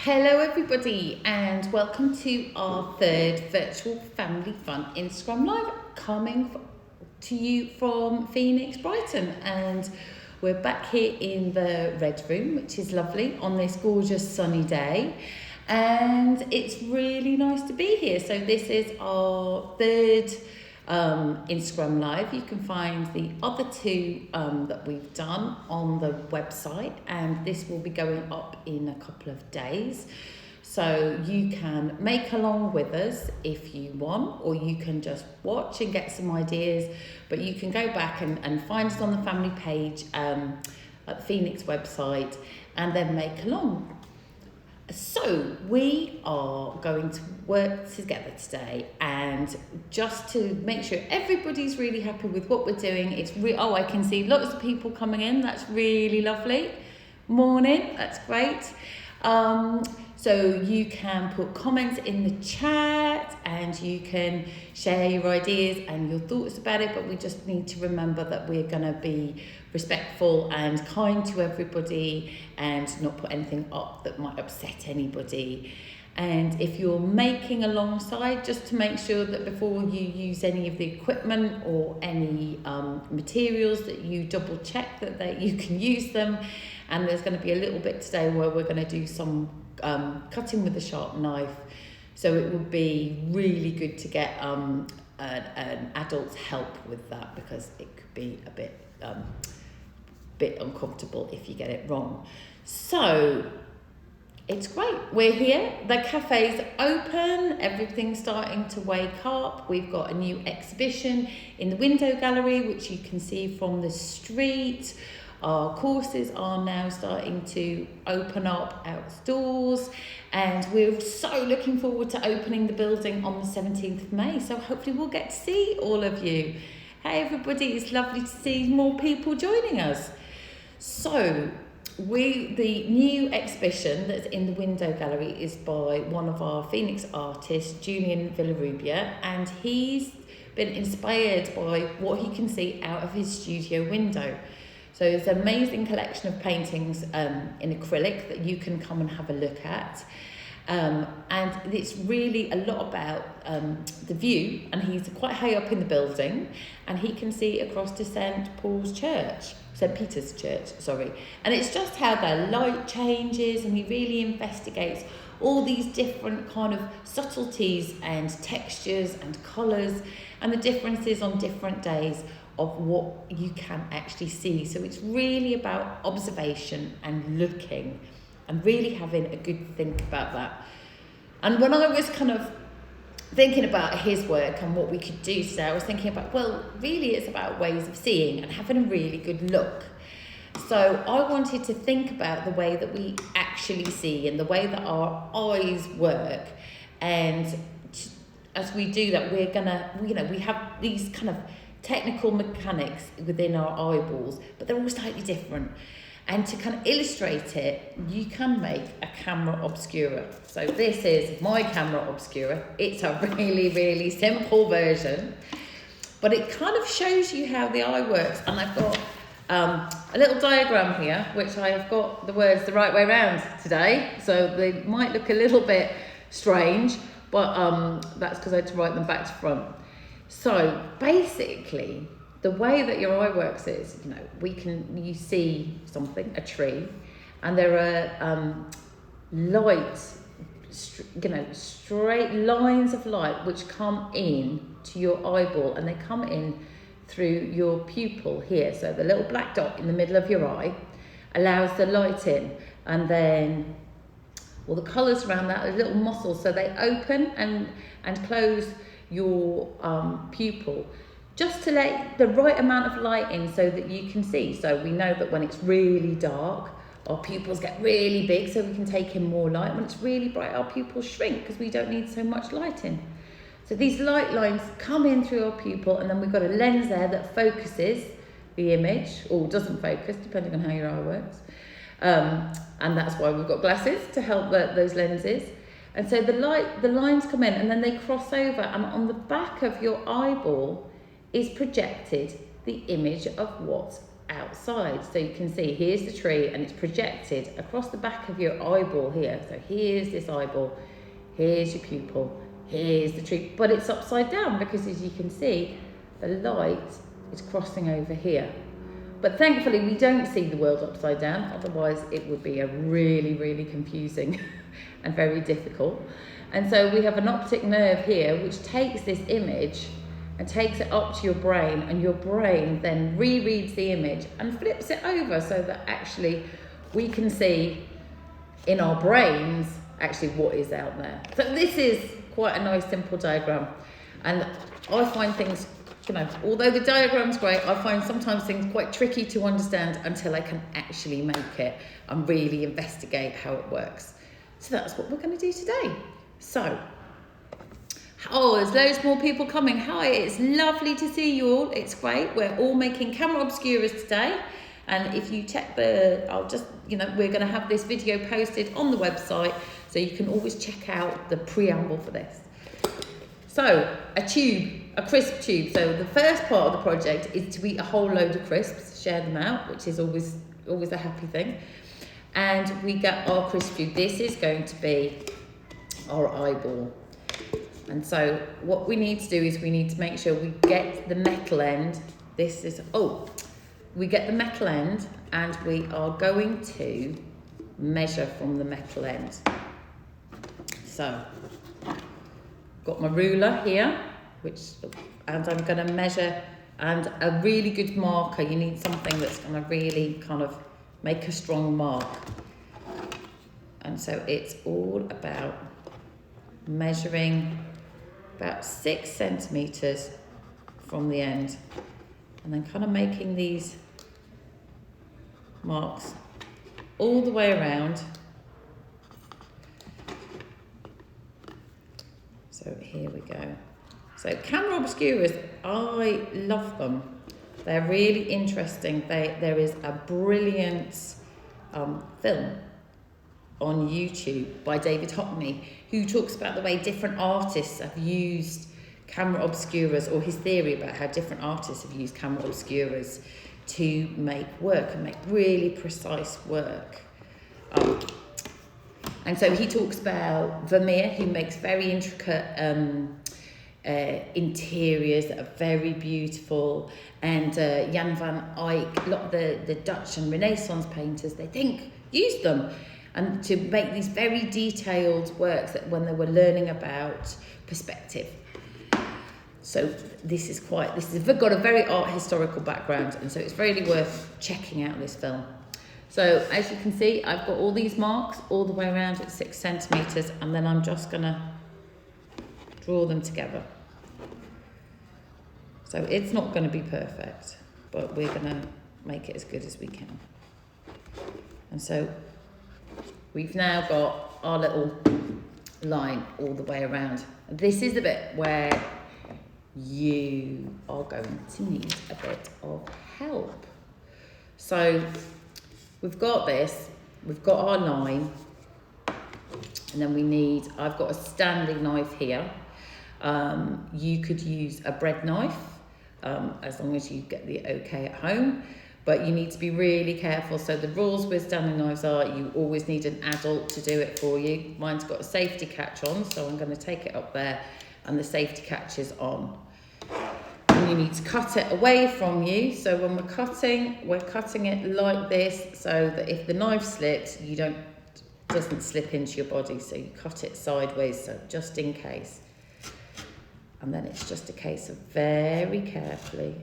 Hello everybody and welcome to our third virtual family fun Instagram live coming to you from Phoenix, Brighton, and we're back here in the Red Room, which is lovely on this gorgeous sunny day, and it's really nice to be here. So this is our third Instagram live. You can find the other two that we've done on the website, and this will be going up in a couple of days, so you can make along with us if you want, or you can just watch and get some ideas, but you can go back and find us on the family page at the Phoenix website and then make along. So we are going to work together today, and just to make sure everybody's really happy with what we're doing, I can see lots of people coming in. That's really lovely. Morning, that's great. So you can put comments in the chat and you can share your ideas and your thoughts about it, but we just need to remember that we're going to be respectful and kind to everybody and not put anything up that might upset anybody. And if you're making alongside, just to make sure that before you use any of the equipment or any materials, that you double check that you can use them. And there's going to be a little bit today where we're going to do some cutting with a sharp knife. So it would be really good to get an adult's help with that, because it could be a bit uncomfortable if you get it wrong. So it's great. We're here. The cafe's open. Everything's starting to wake up. We've got a new exhibition in the window gallery, which you can see from the street. Our courses are now starting to open up outdoors, and we're so looking forward to opening the building on the 17th of May. So hopefully we'll get to see all of you. Hey everybody, it's lovely to see more people joining us. So the new exhibition that's in the window gallery is by one of our Phoenix artists, Julian Villarrubia, and he's been inspired by what he can see out of his studio window. So it's an amazing collection of paintings in acrylic that you can come and have a look at. And it's really a lot about the view, and he's quite high up in the building, and he can see across to St. Peter's Church, and it's just how the light changes, and he really investigates all these different kind of subtleties and textures and colours and the differences on different days of what you can actually see. So it's really about observation and looking and really having a good think about that. And when I was kind of thinking about his work and what we could do today, I was thinking about, well, really it's about ways of seeing and having a really good look. So I wanted to think about the way that we actually see and the way that our eyes work. And as we do that, we're gonna, we have these kind of technical mechanics within our eyeballs, but they're all slightly different. And to kind of illustrate it, you can make a camera obscura. So this is my camera obscura. It's a really, really simple version, but it kind of shows you how the eye works. And I've got a little diagram here, which I have got the words the right way around today. So they might look a little bit strange, but that's because I had to write them back to front. So basically, the way that your eye works is, you see something, a tree, and there are straight lines of light which come in to your eyeball, and they come in through your pupil here. So the little black dot in the middle of your eye allows the light in, and then all the colours around that are little muscles, so they open and close your pupil, just to let the right amount of light in so that you can see. So we know that when it's really dark, our pupils get really big so we can take in more light. When it's really bright, our pupils shrink because we don't need so much light in. So these light lines come in through our pupil, and then we've got a lens there that focuses the image, or doesn't focus, depending on how your eye works. And that's why we've got glasses to help those lenses. And so the lines come in, and then they cross over, and on the back of your eyeball is projected the image of what outside. So you can see here's the tree and it's projected across the back of your eyeball here. So here's this eyeball, here's your pupil, here's the tree, but it's upside down because as you can see, the light is crossing over here. But thankfully we don't see the world upside down, otherwise it would be a really, really confusing and very difficult. And so we have an optic nerve here which takes this image and takes it up to your brain, and your brain then rereads the image and flips it over so that actually we can see in our brains actually what is out there. So this is quite a nice simple diagram, and I find things, you know, although the diagram's great, I find sometimes things quite tricky to understand until I can actually make it and really investigate how it works. So that's what we're going to do today. So, oh, there's loads more people coming. Hi, it's lovely to see you all. It's great. We're all making camera obscuras today. And if you check I'll just, you know, we're going to have this video posted on the website, so you can always check out the preamble for this. So, a tube, a crisp tube. So the first part of the project is to eat a whole load of crisps, share them out, which is always a happy thing. And we get our crisp tube. This is going to be our eyeball. And so what we need to do is we need to make sure we get the metal end. We get the metal end, and we are going to measure from the metal end. So, got my ruler here, and I'm going to measure, and a really good marker. You need something that's going to really kind of make a strong mark. And so it's all about measuring about 6 centimetres from the end, and then kind of making these marks all the way around. So here we go. So camera obscuras, I love them. They're really interesting. There is a brilliant film on YouTube by David Hockney, who talks about the way different artists have used camera obscuras, or his theory about how different artists have used camera obscuras to make work and make really precise work. And so he talks about Vermeer, who makes very intricate interiors that are very beautiful, and Jan van Eyck, a lot of the Dutch and Renaissance painters, they used them and to make these very detailed works that when they were learning about perspective. So this has got a very art historical background, and so it's really worth checking out this film. So as you can see, I've got all these marks all the way around at 6 centimetres, and then I'm just gonna draw them together. So it's not gonna be perfect, but we're gonna make it as good as we can. And so we've now got our little line all the way around. This is the bit where you are going to need a bit of help. So we've got this, we've got our line, and then I've got a Stanley knife here. You could use a bread knife, as long as you get the okay at home. But you need to be really careful. So the rules with Stanley knives are you always need an adult to do it for you. Mine's got a safety catch on, so I'm going to take it up there, and the safety catch is on. And you need to cut it away from you. So when we're cutting it like this, so that if the knife slips, doesn't slip into your body. So you cut it sideways, so just in case. And then it's just a case of very carefully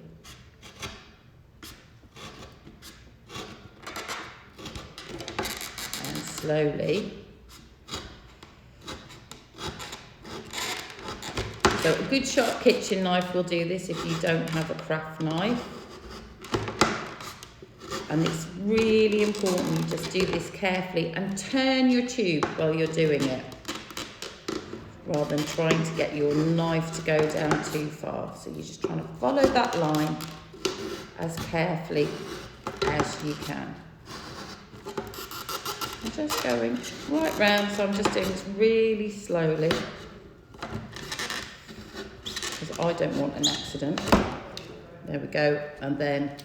slowly. So a good sharp kitchen knife will do this if you don't have a craft knife. And it's really important you just do this carefully and turn your tube while you're doing it, rather than trying to get your knife to go down too far. So you're just trying to follow that line as carefully as you can. I'm just going right round, so I'm just doing this really slowly because I don't want an accident. There we go, and then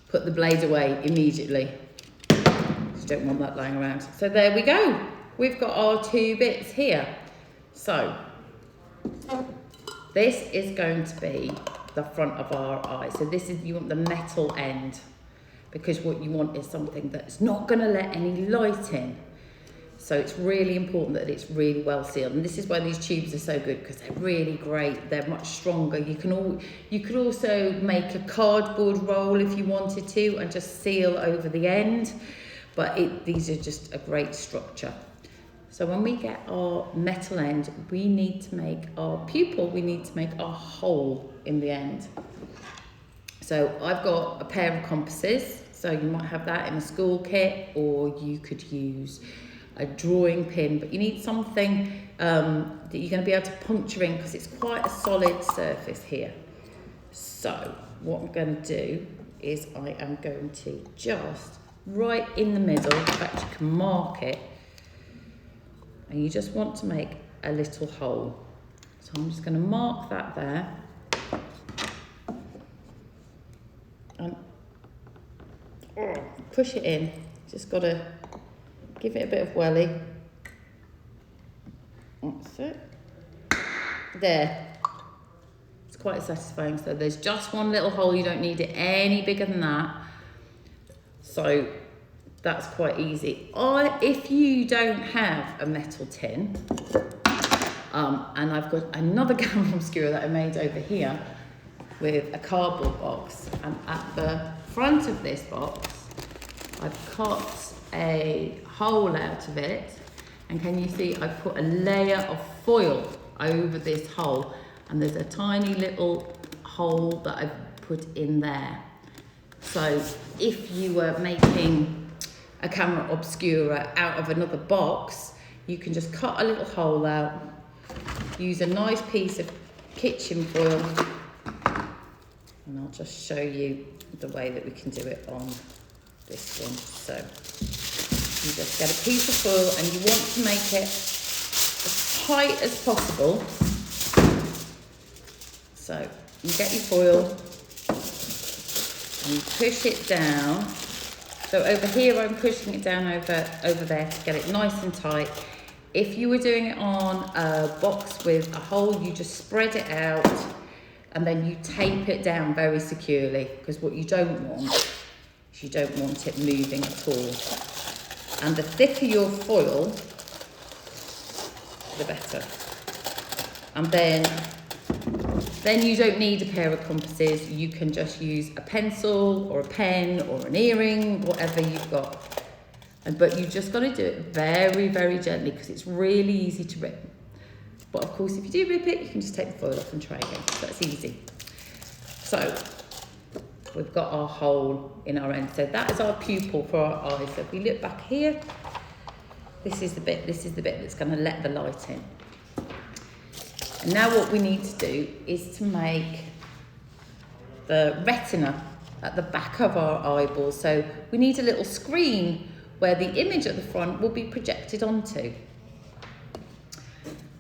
put the blade away immediately. Just don't want that lying around. So there we go. We've got our 2 bits here. So this is going to be the front of our eye. So this is, you want the metal end, because what you want is something that's not going to let any light in. So it's really important that it's really well sealed. And this is why these tubes are so good, because they're really great. They're much stronger. You could also make a cardboard roll if you wanted to and just seal over the end. But these are just a great structure. So when we get our metal end, we need to make our pupil, we need to make our hole in the end. So I've got a pair of compasses. So you might have that in a school kit, or you could use a drawing pin, but you need something that you're going to be able to puncture in, because it's quite a solid surface here. So what I'm going to do is I am going to just right in the middle, in fact you can mark it, and you just want to make a little hole. So I'm just going to mark that there, and push it in. Just got to give it a bit of welly. That's it. There. It's quite satisfying. So there's just one little hole. You don't need it any bigger than that. So that's quite easy. Or if you don't have a metal tin, and I've got another camera obscura that I made over here with a cardboard box, and at the front of this box I've cut a hole out of it, and can you see I've put a layer of foil over this hole, and there's a tiny little hole that I've put in there. So if you were making a camera obscura out of another box, you can just cut a little hole out, use a nice piece of kitchen foil, and I'll just show you the way that we can do it on this one. So you just get a piece of foil, and you want to make it as tight as possible. So you get your foil and you push it down. So over here I'm pushing it down over there to get it nice and tight. If you were doing it on a box with a hole, you just spread it out and then you tape it down very securely, because what you don't want is you don't want it moving at all. And the thicker your foil, the better. And then you don't need a pair of compasses. You can just use a pencil or a pen or an earring, whatever you've got. But you've just got to do it very, very gently, because it's really easy to rip. But of course, if you do rip it, you can just take the foil off and try again. That's easy. So we've got our hole in our end. So that is our pupil for our eye. So if we look back here, this is the bit that's going to let the light in. And now what we need to do is to make the retina at the back of our eyeball. So we need a little screen where the image at the front will be projected onto.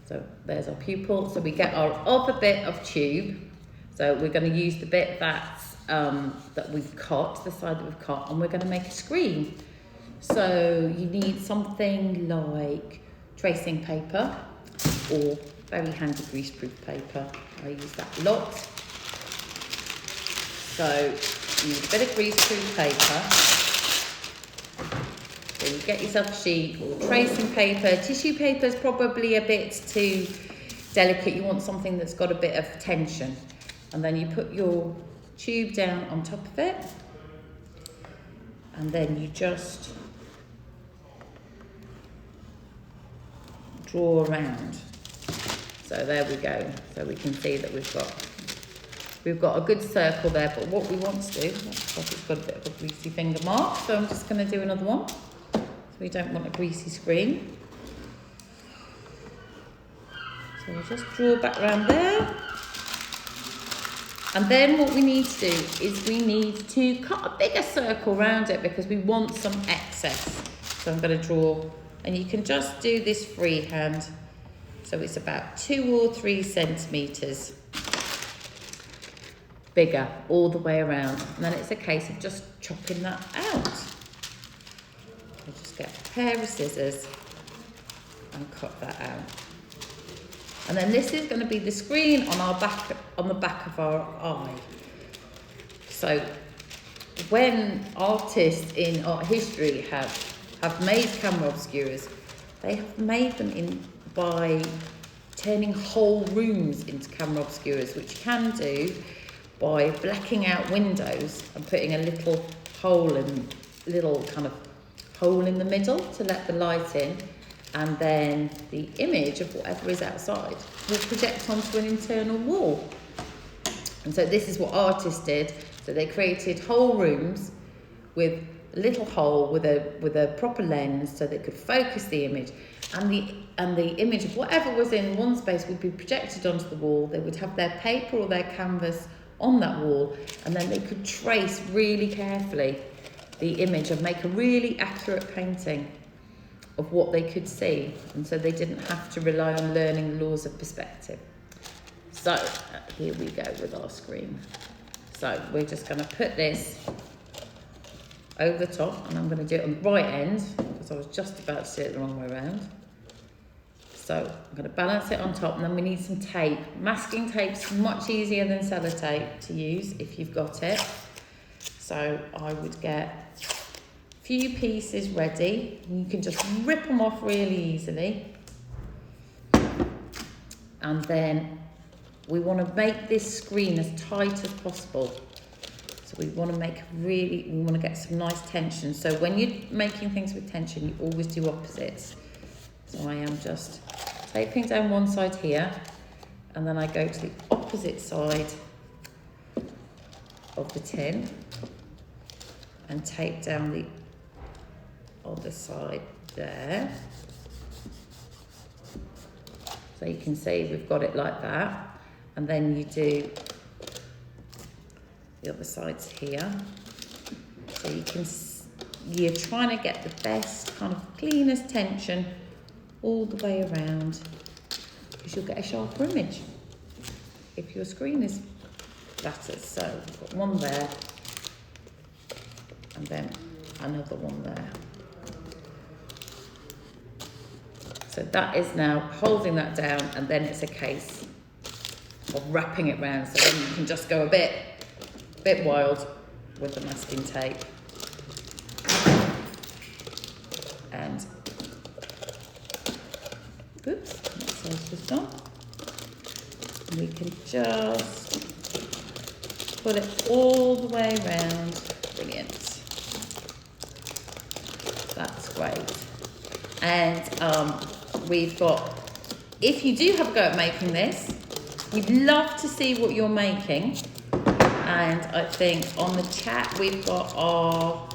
So there's our pupil. So we get our other bit of tube. So we're going to use the bit that's, that we've cut, the side that we've cut, and we're going to make a screen. So you need something like tracing paper, or very handy greaseproof paper. I use that a lot. So you need a bit of greaseproof paper. So you get yourself a sheet or tracing paper. Tissue paper is probably a bit too delicate. You want something that's got a bit of tension. And then you put your tube down on top of it. And then you just draw around. So there we go. So we can see that we've got a good circle there, but what we want to do, it's got a bit of a greasy finger mark, so I'm just going to do another one. So we don't want a greasy screen. So we'll just draw back around there. And then what we need to do is we need to cut a bigger circle around it, because we want some excess. So I'm going to draw, and you can just do this freehand. So it's about 2 or 3 centimetres bigger all the way around. And then it's a case of just chopping that out. So just get a pair of scissors and cut that out. And then this is going to be the screen on our back, on the back of our eye. So when artists in art history have made camera obscuras, they have made them by turning whole rooms into camera obscuras, which you can do by blacking out windows and putting a little hole in the middle to let the light in, and then the image of whatever is outside will project onto an internal wall. And so this is what artists did. So they created whole rooms with a little hole with a proper lens so they could focus the image, and the image of whatever was in one space would be projected onto the wall. They would have their paper or their canvas on that wall, and then they could trace really carefully the image and make a really accurate painting of what they could see. And so they didn't have to rely on learning the laws of perspective. So here we go with our screen. So we're just going to put this over the top, and I'm going to do it on the right end because I was just about to do it the wrong way around. So I'm going to balance it on top, and then we need some tape. Masking tape's much easier than sellotape to use if you've got it. So I would get a few pieces ready. You can just rip them off really easily. And then we want to make this screen as tight as possible. So we want to get some nice tension. So when you're making things with tension, you always do opposites. So I am just taping down one side here, and then I go to the opposite side of the tin and tape down the other side there. So you can see we've got it like that. And then you do the other sides here. So you're trying to get the best kind of cleanest tension all the way around, because you'll get a sharper image if your screen is flatter. So we've got one there, and then another one there. So that is now holding that down, and then it's a case of wrapping it round, so then you can just go a bit wild with the masking tape. And oops, that side's just done. And we can just put it all the way around. Brilliant. That's great. And we've got, if you do have a go at making this, we'd love to see what you're making. And I think on the chat we've got our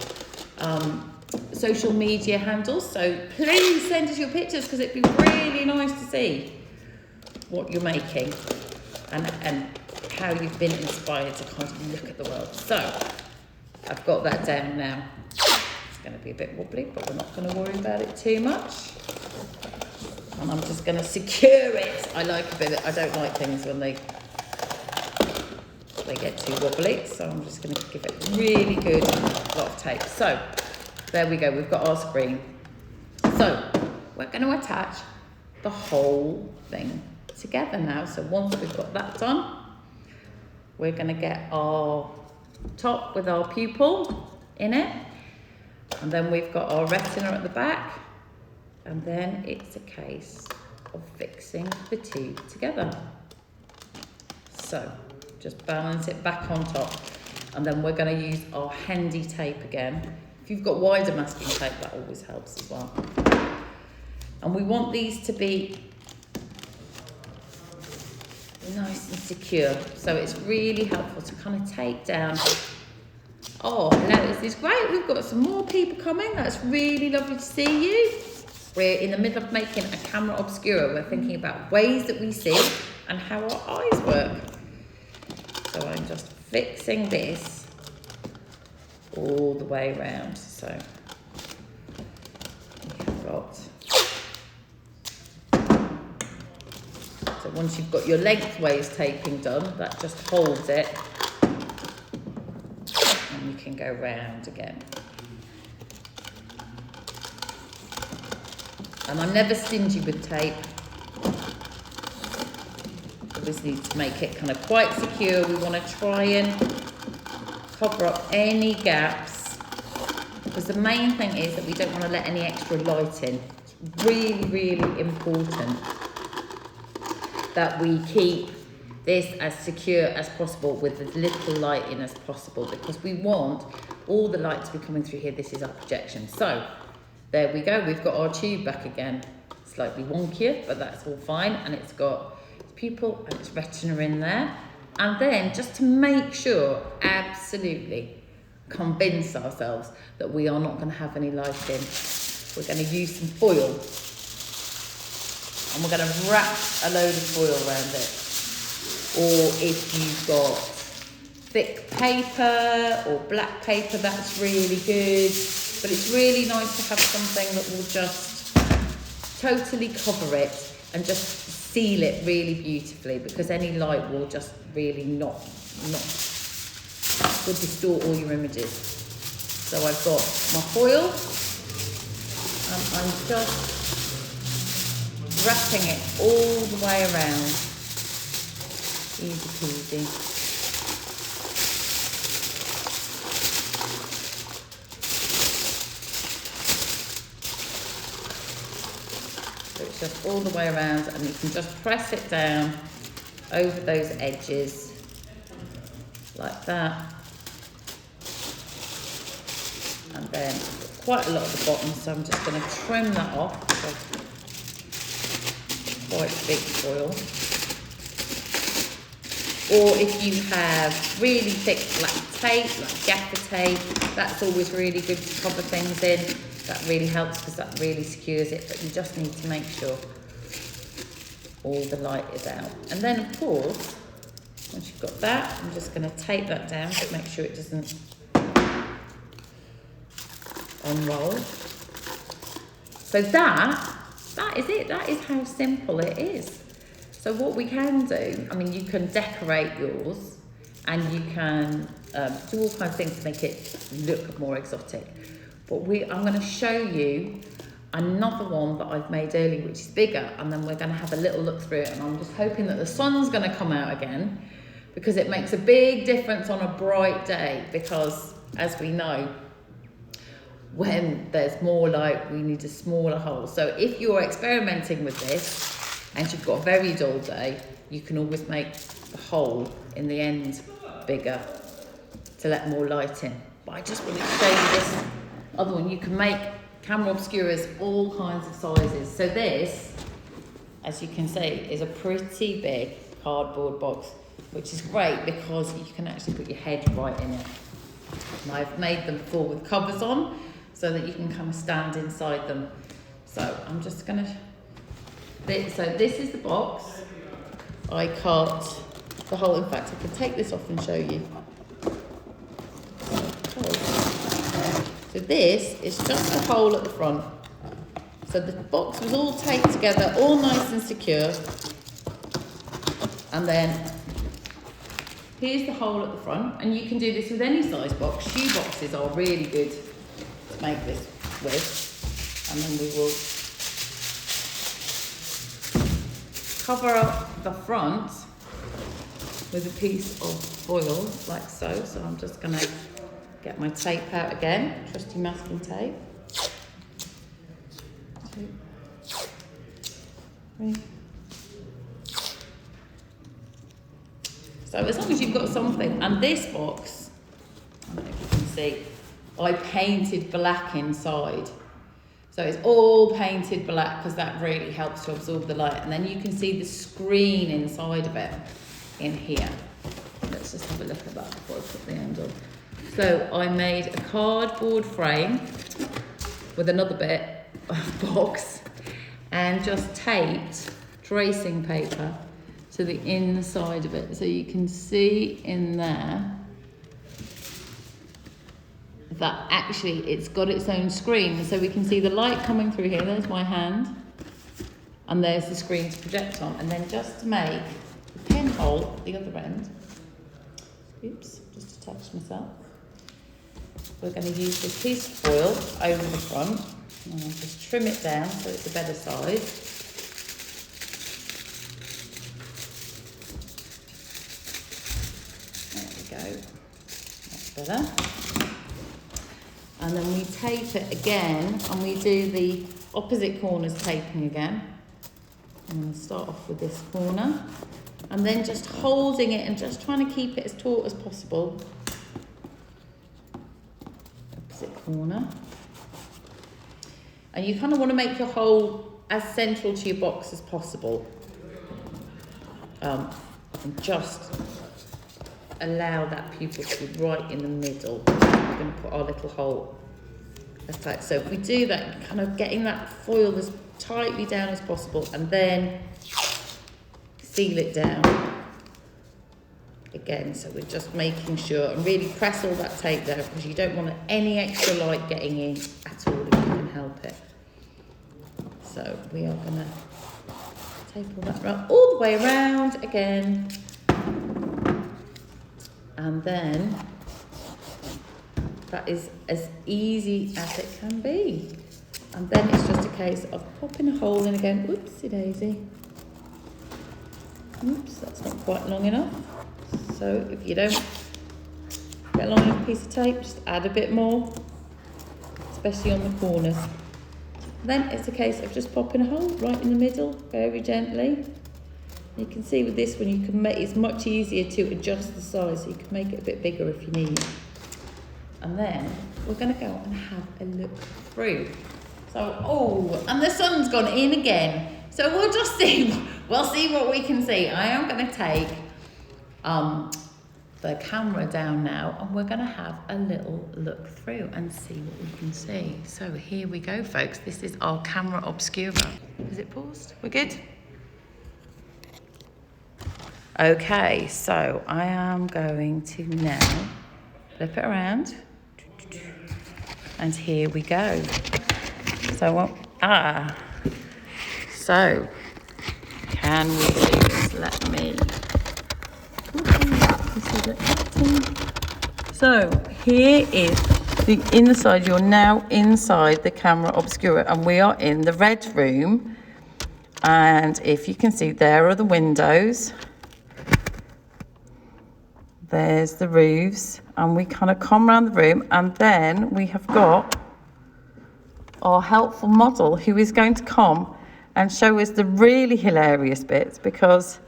social media handles, so please send us your pictures, because it'd be really nice to see what you're making and how you've been inspired to kind of look at the world. So I've got that down now. It's going to be a bit wobbly, but we're not going to worry about it too much. And I'm just going to secure it. I don't like things when they get too wobbly, so I'm just going to give it really good lot of tape. So there we go, we've got our screen. So we're going to attach the whole thing together now. So once we've got that done, we're going to get our top with our pupil in it, and then we've got our retina at the back, and then it's a case of fixing the two together. So just balance it back on top, and then we're going to use our handy tape again. If you've got wider masking tape, that always helps as well. And we want these to be nice and secure, so it's really helpful to kind of tape down. Oh, hello, this is great. We've got some more people coming. That's really lovely to see you. We're in the middle of making a camera obscura. We're thinking about ways that we see and how our eyes work. So I'm just fixing this all the way around. So we've got, so once you've got your lengthways taping done, that just holds it can go round again. And I'm never stingy with tape. Obviously, to make it kind of quite secure, we want to try and cover up any gaps, because the main thing is that we don't want to let any extra light in. It's really, really important that we keep this as secure as possible with as little light in as possible, because we want all the light to be coming through here. This is our projection. So there we go, we've got our tube back again. Slightly wonkier, but that's all fine. And it's got its pupil and its retina in there. And then just to make sure, absolutely convince ourselves that we are not going to have any light in, we're going to use some foil. And we're going to wrap a load of foil around it. Or if you've got thick paper or black paper, that's really good. But it's really nice to have something that will just totally cover it and just seal it really beautifully, because any light will just really not will distort all your images. So I've got my foil and I'm just wrapping it all the way around. Easy peasy. So it's just all the way around, and you can just press it down over those edges like that. And then quite a lot at the bottom, so I'm just going to trim that off. So quite big foil. Or if you have really thick black tape, like gaffer tape, that's always really good to cover things in. That really helps because that really secures it, but you just need to make sure all the light is out. And then of course, once you've got that, I'm just going to tape that down to make sure it doesn't unroll. So that is it. That is how simple it is. So what we can do, I mean, you can decorate yours and you can do all kinds of things to make it look more exotic. But I'm going to show you another one that I've made earlier, which is bigger, and then we're going to have a little look through it. And I'm just hoping that the sun's going to come out again, because it makes a big difference on a bright day, because as we know, when there's more light, we need a smaller hole. So if you're experimenting with this and you've got a very dull day, you can always make the hole in the end bigger to let more light in. But I just want to show you this other one. You can make camera obscuras all kinds of sizes. So this, as you can see, is a pretty big cardboard box, which is great because you can actually put your head right in it. And I've made them before with covers on so that you can kind of stand inside them. So I'm just going to... So this is the box. I cut the hole. In fact, I can take this off and show you. So this is just a hole at the front. So the box was all taped together, all nice and secure. And then here's the hole at the front. And you can do this with any size box. Shoe boxes are really good to make this with. And then we will cover up the front with a piece of foil like so. So I'm just going to get my tape out again, trusty masking tape. 2, 3. So as long as you've got something, and this box, I don't know if you can see, I painted black inside. So it's all painted black because that really helps to absorb the light. And then you can see the screen inside of it in here. Let's just have a look at that before I put the end on. So I made a cardboard frame with another bit of box and just taped tracing paper to the inside of it. So you can see in there that actually it's got its own screen. So we can see the light coming through here. There's my hand. And there's the screen to project on. And then just to make the pinhole at the other end. Oops, just attached myself. we're going to use this piece of foil over the front. And I'll just trim it down so it's a better size. There we go. That's better. And then we tape it again, and we do the opposite corners taping again. I'm going to start off with this corner, and then just holding it and just trying to keep it as taut as possible. Opposite corner. And you kind of want to make your hole as central to your box as possible. And just allow that pupil to be right in the middle. We're going to put our little hole aside. So if we do that, kind of getting that foil as tightly down as possible, and then seal it down again. So we're just making sure, and really press all that tape down, because you don't want any extra light getting in at all if you can help it. So we are going to tape all that around, all the way around again. And then that is as easy as it can be. And then it's just a case of popping a hole in again. Oopsie daisy. Oops, that's not quite long enough. So if you don't get a long enough piece of tape, just add a bit more, especially on the corners. Then it's a case of just popping a hole right in the middle, very gently. You can see with this one, you can make it's much easier to adjust the size, so you can make it a bit bigger if you need. And then we're going to go and have a look through. So, oh, and the sun's gone in again. So we'll just see. We'll see what we can see. I am going to take the camera down now, and we're going to have a little look through and see what we can see. So here we go, folks. This is our camera obscura. Is it paused? We're good? Okay, so I am going to now flip it around, and here we go. So so can we see this? Let me. So here is the inside. You're now inside the camera obscura, and we are in the red room. And if you can see, there are the windows. There's the roofs, and we kind of come around the room, and then we have got our helpful model who is going to come and show us the really hilarious bits, because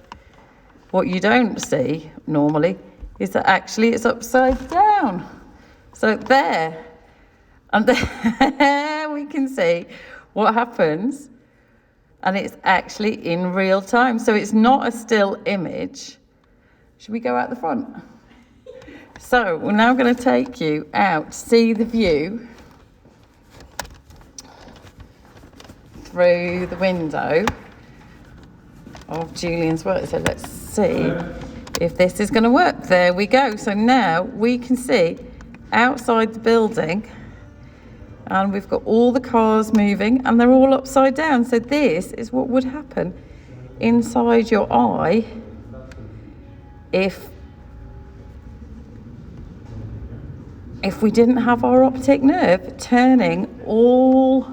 what you don't see normally is that actually it's upside down. So there, and there we can see what happens, and it's actually in real time. So it's not a still image. Should we go out the front? So we're now going to take you out to see the view through the window of Julian's work. So let's see if this is going to work. There we go. So now we can see outside the building, and we've got all the cars moving, and they're all upside down. So this is what would happen inside your eye if we didn't have our optic nerve turning all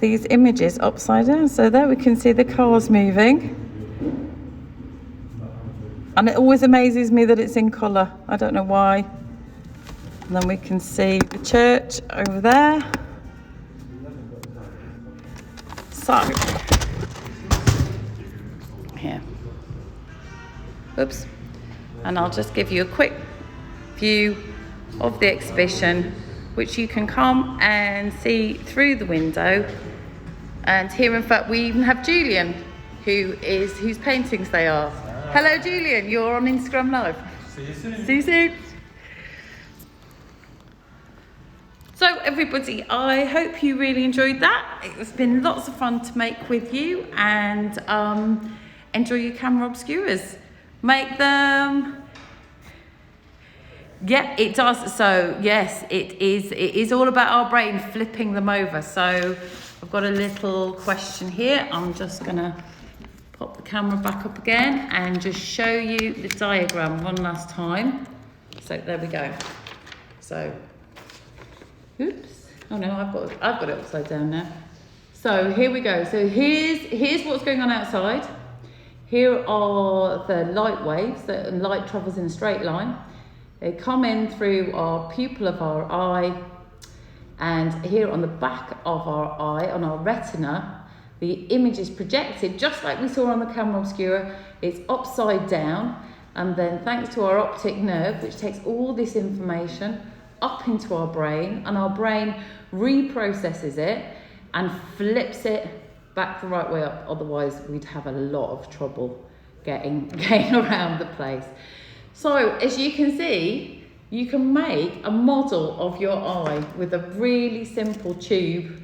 these images upside down. So there we can see the cars moving. And it always amazes me that it's in colour. I don't know why. And then we can see the church over there. So, here. Oops. And I'll just give you a quick view of the exhibition, which you can come and see through the window. And here, in fact, we even have Julian, whose paintings they are. Hello, Julian. You're on Instagram Live. See you soon. See you soon. So, everybody, I hope you really enjoyed that. It's been lots of fun to make with you, and enjoy your camera obscuras. Make them. Yeah, it does. So yes, it is all about our brain flipping them over. So I've got a little question here. I'm just gonna pop the camera back up again and just show you the diagram one last time. So there we go. So So, oops. Oh no, I've got it upside down now. So here we go. So here's what's going on outside. Here are the light waves. The light travels in a straight line. They come in through our pupil of our eye, and here on the back of our eye, on our retina, the image is projected just like we saw on the camera obscura. It's upside down, and then thanks to our optic nerve, which takes all this information up into our brain, and our brain reprocesses it and flips it back the right way up. Otherwise we'd have a lot of trouble getting around the place. So as you can see, you can make a model of your eye with a really simple tube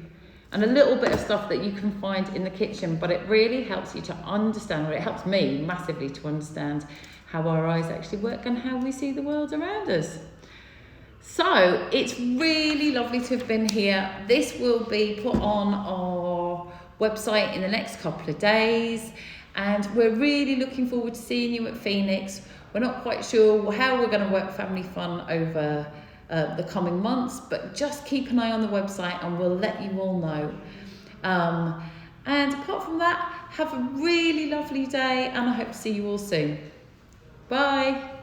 and a little bit of stuff that you can find in the kitchen, but it really helps you to understand, or it helps me massively to understand how our eyes actually work and how we see the world around us. So it's really lovely to have been here. This will be put on our website in the next couple of days, and we're really looking forward to seeing you at Phoenix. We're not quite sure how we're going to work Family Fun over the coming months, but just keep an eye on the website and we'll let you all know. And apart from that, have a really lovely day, and I hope to see you all soon. Bye.